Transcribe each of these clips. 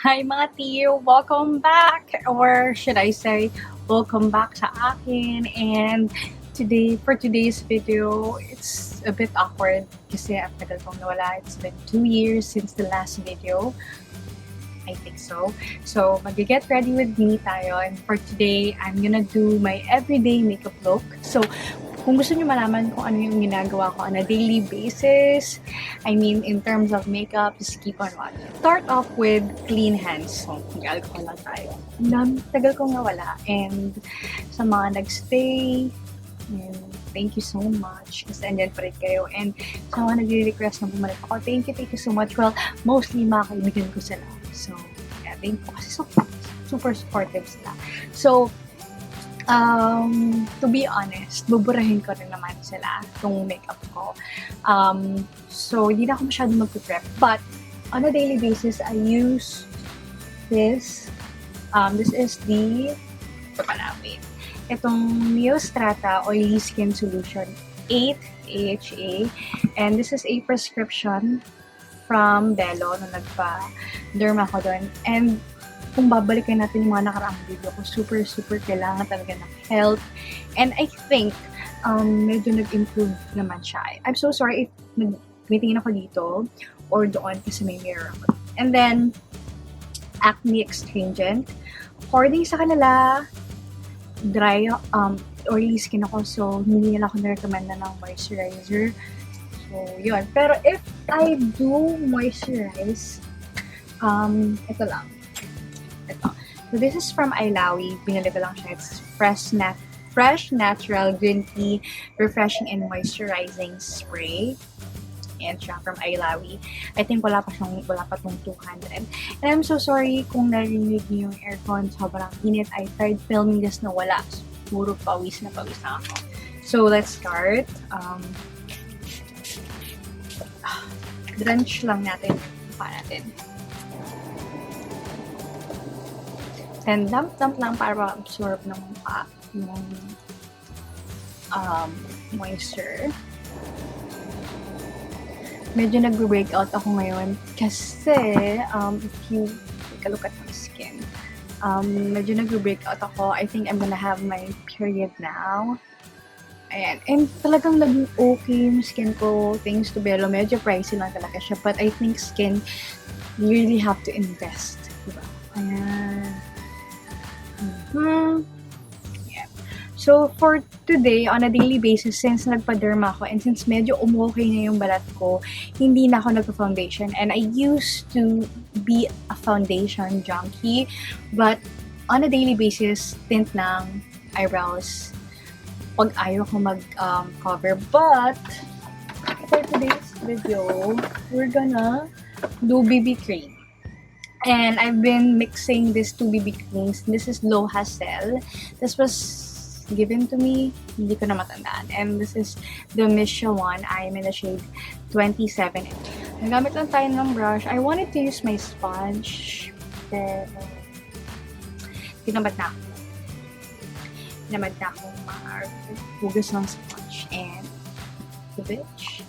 Hi mga tiyo! Welcome back! Or should I say, welcome back sa akin. And for today's video, it's a bit awkward kasi ang tagal kong nawala. It's been 2 years since the last video. I think so. So, mag-get ready with me tayo. And for today, I'm gonna do my everyday makeup look. So, kung gusto nyo malaman kung ano yung ginagawa ko on a daily basis, I mean, in terms of makeup, just keep on watching. Start off with clean hands. So, mag-alcohol lang tayo. Tagal kong nawala. And sa mga nagstay, thank you so much. Kasi andyan pa rin kayo. And sa mga nag-request na bumalik ako, thank you so much. Well, mostly mga kaibigan ko sila. So, yeah, thank you. Kasi super supportive sila. So, to be honest, buburahin ko rin naman sila itong makeup ko. So, hindi na ako masyadong mag-prep. But, on a daily basis, I use this. This is the, itong Neostrata Oily Skin Solution 8 AHA. And this is a prescription from Belo na nagpa-derma ko doon. And kung babalikan natin yung mga nakaraang video ko, super kailangan talaga ng help. And I think, medyo nag-improve naman siya. I'm so sorry if tumitingin ako dito or doon kasi may mirror ako. And then, acne astringent. According sa kanila, dry, oily skin ako, so hindi nila ako na-recommend na ng moisturizer. So, yun. Pero if I do moisturize, ito lang. Ito. So, this is from Ilawi. Binili ko lang siya. It's fresh natural green tea refreshing and moisturizing spray. Ayan siya, from Ilawi. I think wala pa tong 200. And I'm so sorry kung narinig niyo yung aircon. Sobrang init. I tried filming this na wala. Puro pawis na ako. So, let's start. Drench lang natin yung mukha natin. And dump lang para ma-absorb ng mukha yung moisture. Medyo nag-breakout ako ngayon kasi if you take a look at my skin, medyo nag-breakout ako. I think I'm gonna have my period now. Ayan. And talagang naging okay yung skin ko thanks to Belo. Medyo pricey lang talaga siya. But I think skin, you really have to invest. Diba? Ayan. Yeah. So, for today, on a daily basis, since nagpa-derma ako and since medyo umokay na yung balat ko, hindi na ako nagpa-foundation. And I used to be a foundation junkie. But, on a daily basis, tint ng eyebrows pag ayaw ko mag-cover. But, for today's video, we're gonna do BB cream. And I've been mixing these two BB creams. This is Low Hassel. This was given to me. Hindi ko na matandaan. And this is the Misha one. I'm in the shade 27. Nagamit lang tayo ng brush. I wanted to use my sponge. Pero, tinamad na ako hugas ng sponge. And, the bitch.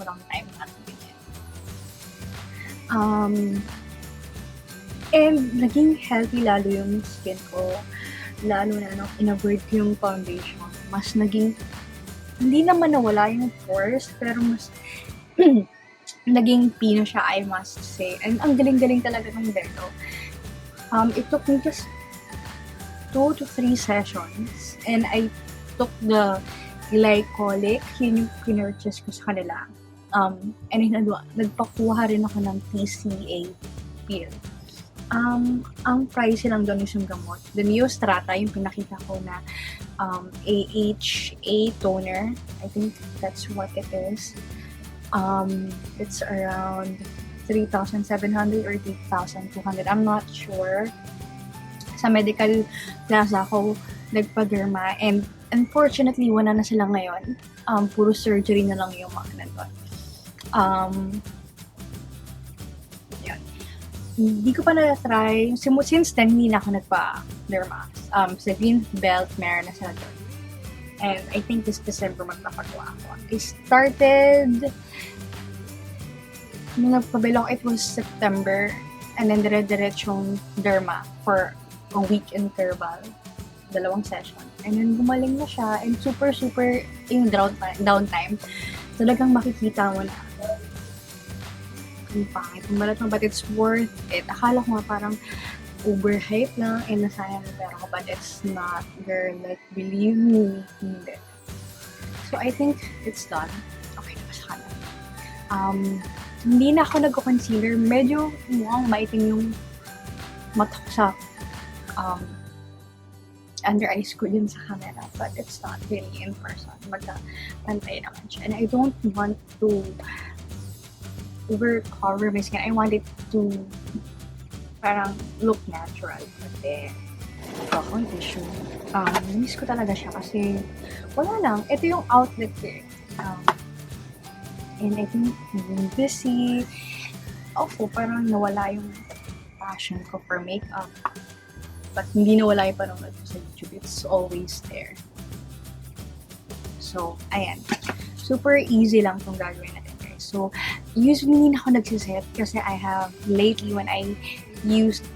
Walang time natin. And naging healthy lalo yung skin ko, lalo na nung in-avoid ko yung foundation. Mas naging, hindi naman nawala yung pores, pero mas naging pino siya, I must say. And ang galing-galing talaga ng Belo. It took me just 2 to 3 sessions, and I took the glycolic, yun yung pinurchase ko sa kanila. And nagpakuha rin ako ng TCA pill. Ang price lang doon is yung gamot. The Neostrata, yung pinakita ko na AHA toner. I think that's what it is. It's around 3,700 or 3,200. I'm not sure. Sa medical plaza ako nagpa-derma, and unfortunately, wala na sila ngayon. Puro surgery na lang yung mga nandun. Yun. Hindi ko pa na-try. Since then, hindi na ako nagpa-derma. Sa Green Belt, meron na sila doon. And I think this December magpapagawa ako. I started, nung nagpabelo, it was September. and then dire-diretsong derma for a week interval, 2 session. And then gumaling na siya, and super yung downtime, talagang makikita mo na ang pangit ng balat mo, but it's worth it. Akala ko nga parang overhype lang and nasayang yung pera ko, but it's not, girl. Like, believe me, hindi. So, I think it's done. Okay na ba sa kanan? Hindi na ako nag-concealer. Medyo mukhang maitim yung mata ko sa under eyes ko yun sa camera, but it's not really in person. Magka-pantay naman siya. And I don't want to over-cover my skin. I want it to parang look natural. Kasi ako yung tissue. Miss ko talaga siya kasi wala lang. Ito yung outlet ko eh. And I think being busy, parang nawala yung passion ko for makeup. But hindi nawala yung panonood ko sa YouTube. It's always there. So, ayan. Super easy lang itong gagawin natin, guys. So, usually hindi na ako nagsiset kasi I have lately when I used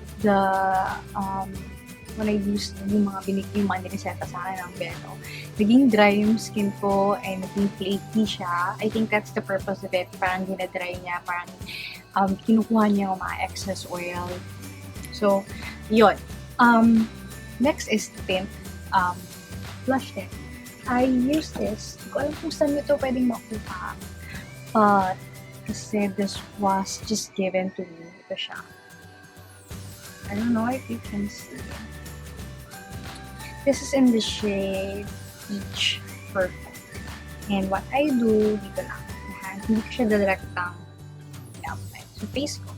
yung mga nireseta sa akin ng Belo, naging dry yung skin ko and naging flaky siya. I think that's the purpose of it. Parang dinadry niya, parang kinukuha niya yung mga excess oil. So, yun. Next is tint. Blush tint. I use this. Hindi ko alam kung saan ito pwedeng makuha. But, kasi this was just given to me. Ito siya. I don't know if you can see. This is in the shade Peach Perfect. And what I do, dito lang. Hindi ko siya direktang in-apply. So, face ko.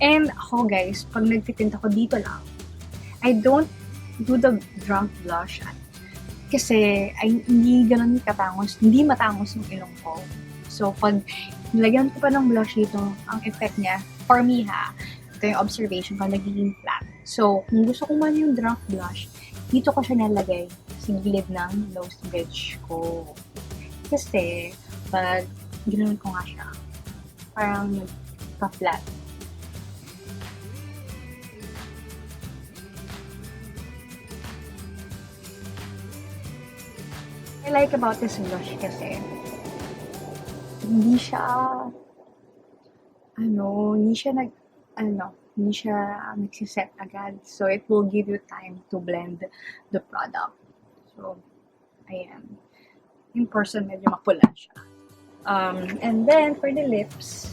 And ako guys, pag nagtitint ako dito lang, I don't do the drunk blush kasi hindi ganun katangos, hindi matangos yung ilong ko. So pag nilagyan ko pa ng blush dito, ang effect niya, for me ito yung observation ko, nagiging flat. So kung gusto ko man yung drunk blush, dito ko siya nalagay sa gilid ng nose bridge ko. Kasi pag ginanon ko nga siya, parang nagka-flat. I like about this blush kasi hindi siya nagsiset agad. So it will give you time to blend the product. So ayan. In person medyo mapula siya. And then for the lips,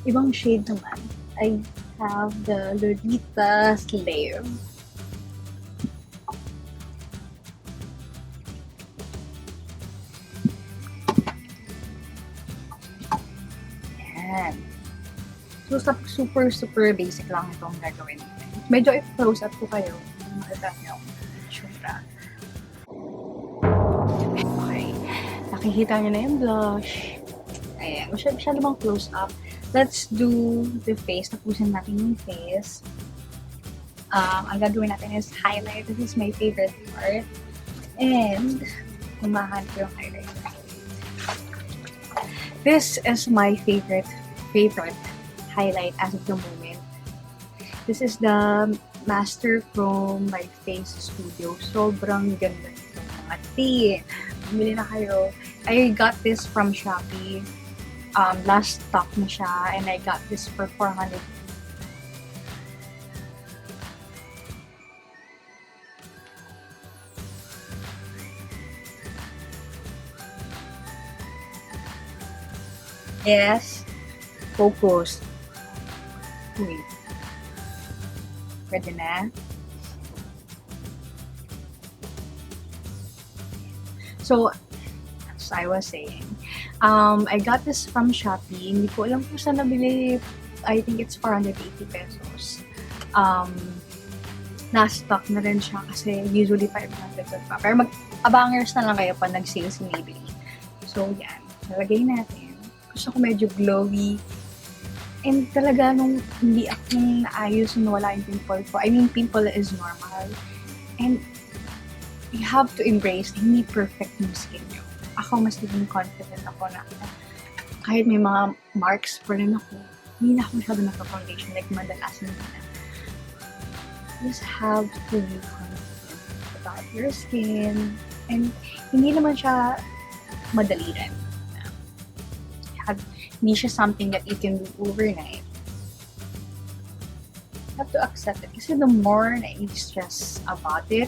ibang shade naman. I have the Lolita Slave. So, super basic lang itong gagawin. Medyo i-close up ko kayo. Makita niyo ang itsura. Okay. Nakikita niyo na yung blush. Ayan. Masyado bang close up. Let's do the face. Tapusin natin yung face. Ang gagawin natin is highlight. This is my favorite part. And, kumahan ko yung highlighter. This is my favorite highlight as of the moment. This is the Master Chrome My Face Studio. Sobrang ganda nito mga tea. Bumili na kayo. I got this from Shopee. Last stock na siya, and I got this for 400. Yes. Focus. Wait. Pwede na. So, as I was saying, I got this from Shopee. Hindi ko alam kung saan nabili. I think it's 480 pesos. Na-stock na rin siya kasi usually 500 pa. Pero mag-abangers na lang kayo pa nag-sale si Maybelline. So, yan. Nalagay natin. Gusto ko medyo glowy. And talaga nung hindi ako naayos nung nawala yung pimple ko. I mean, pimple is normal. And you have to embrace hindi perfect yung skin nyo. ako mas naging confident ako na kahit may mga marks pa rin ako, hindi na ako masyado nagpa-foundation like madalas na. You just have to be confident about your skin, and hindi naman siya madali rin. Hindi siya something that you can do overnight. You have to accept it. Kasi the more na you stress about it,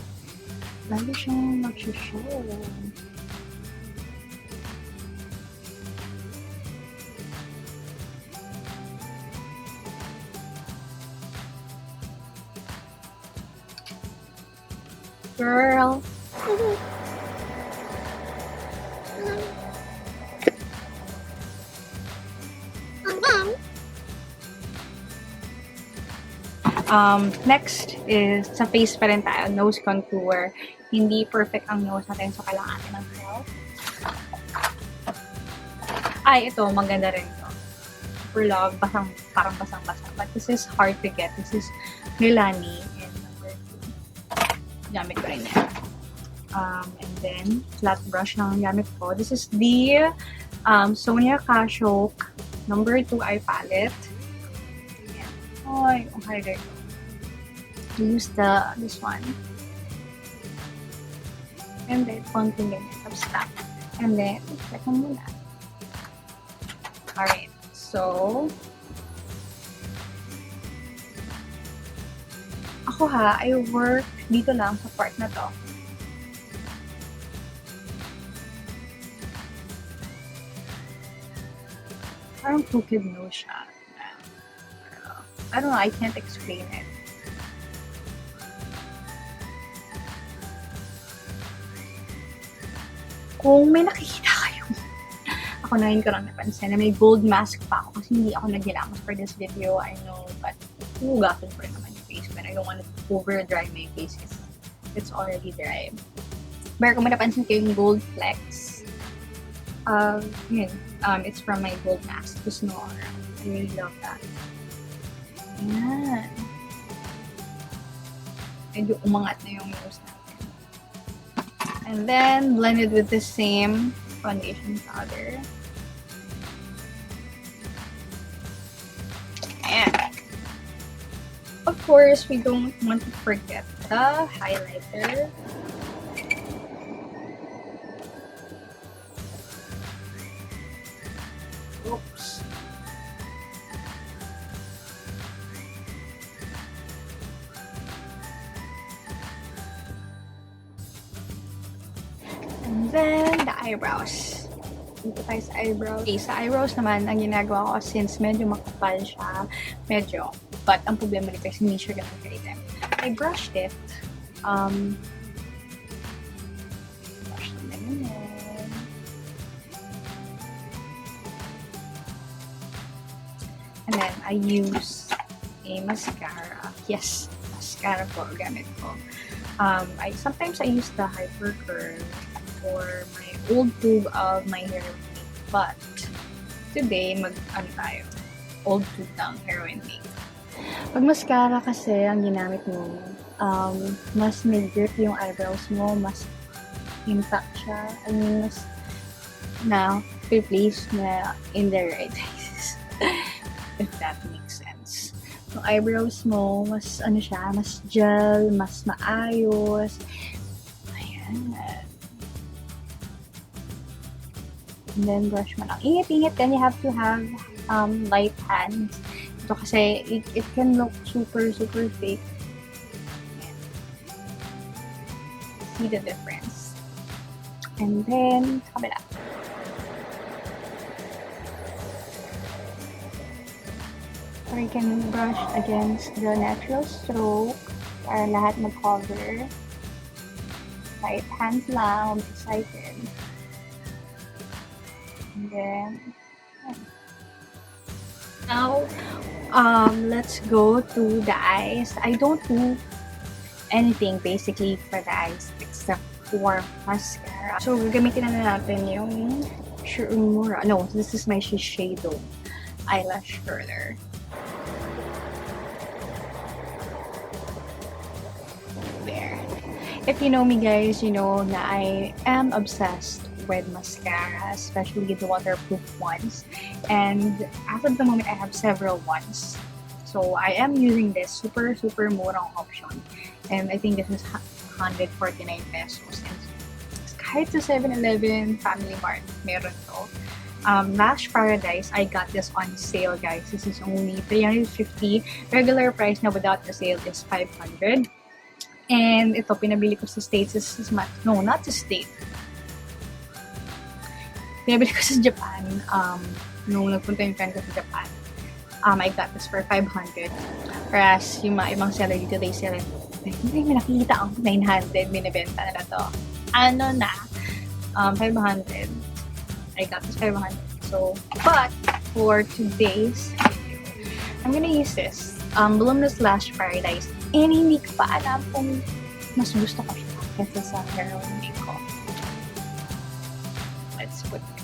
lalo siyang mag-show. Girl. Next is sa face pa rin tayo, nose contour. Hindi perfect ang nose natin, so kailangan natin ng help. Ay, ito, maganda rin to. Super love, parang basang-basa. But this is hard to get. This is Milani. And number 2. Gamit ko rin yan. And then, flat brush lang ang gamit ko. This is the Sonia Kashok number 2 eye palette. Ayan. Ay, ang highlight ko. Use this one. And then, konting ganyan. Tapos tap. And then, check mo muna. Alright. So, ako I work dito lang sa part na to. Parang crooked nose siya. I don't know, I can't explain it. Kung may nakikita kayo, ako na yun ko lang napansin na may gold mask pa ako kasi hindi ako nagilamos for this video, I know, but hugasan ko rin naman yung face but I don't want to over-dry my face because it's already dry. Pero kung may napansin kayo yung gold flecks, it's from my gold mask, to Snow Aura. I really love that. Ayan. Medyo umangat na yung nose natin. And then, blended with the same foundation powder. And, of course, we don't want to forget the highlighter. Oops. And then, the eyebrows. Dito tayo sa eyebrows. Okay, sa eyebrows naman, ang ginagawa ko, since medyo makapal siya, but ang problema dito is hindi siya ganun ka-item. I brushed it. Brush na ganun. And then, I use a mascara. Yes, mascara po, gamit ko. Sometimes I use the Hyper Curl for my old tube of my hair make. But today, tayo? Old tube ng heroin make. Pag mascara kasi ang ginamit mo, mas may grip yung eyebrows mo, mas intact siya. I mean, mas place na in the right places. If that makes sense. Yung eyebrows mo, mas mas gel, mas maayos. Ayan. And then brush mo lang. Ingat-ingat then you have to have light hands. Ito kasi it can look super fake. Ayan. See the difference. And then, kabila. Or you can brush against the natural stroke para lahat mag-cover. Light hands lang, I'm excited. And then, now, let's go to the eyes. I don't do anything basically for the eyes except for mascara. So, gagamitin na natin yung Shurumura. No, this is my Shiseido eyelash curler. There. If you know me guys, you know na I am obsessed with mascara, especially the waterproof ones. And as of the moment, I have several ones. So I am using this super murang option. And I think this is 149 pesos. And kahit sa 7-Eleven, Family Mart, meron to. Lash Paradise, I got this on sale, guys. This is only 350. Regular price na without the sale is 500. And ito, pinabili ko sa States. No, not sa States. Pinabili ko sa Japan. Nung nagpunta yung friend ko sa Japan. I got this for 500. Whereas, yung mga ibang seller dito, they sell it. Hindi may nakikita ang 900. Binibenta na to. 500. I got this 500. So, but, for today's video, I'm gonna use this. Voluminous Lash Paradise. And hindi ko pa alam kung mas gusto ko siya kaysa sa heroin ko. Let's put it.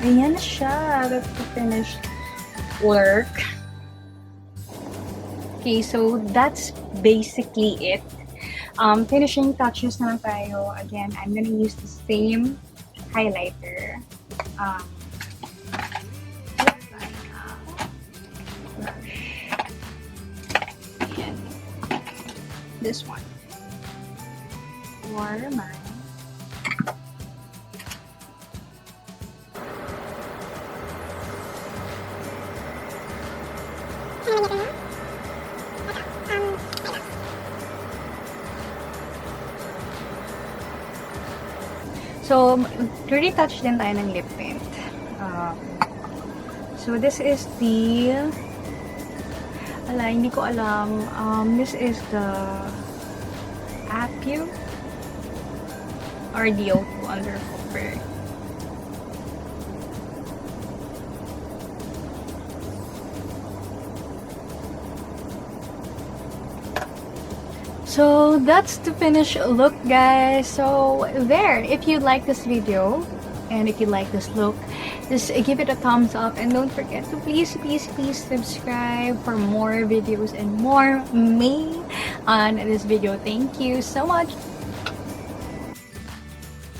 Ayan na siya. That's the finished work. Okay, so that's basically it. Finishing touches na lang tayo. Again, I'm gonna use the same highlighter. And this one. For my So, retouch din tayo ng lip tint. So, this is the... hindi ko alam. This is the Apu or the O2 Undercover. So that's the finished look, guys. So there, if you like this video and if you like this look, just give it a thumbs up and don't forget to please subscribe for more videos and more me on this video. Thank you so much.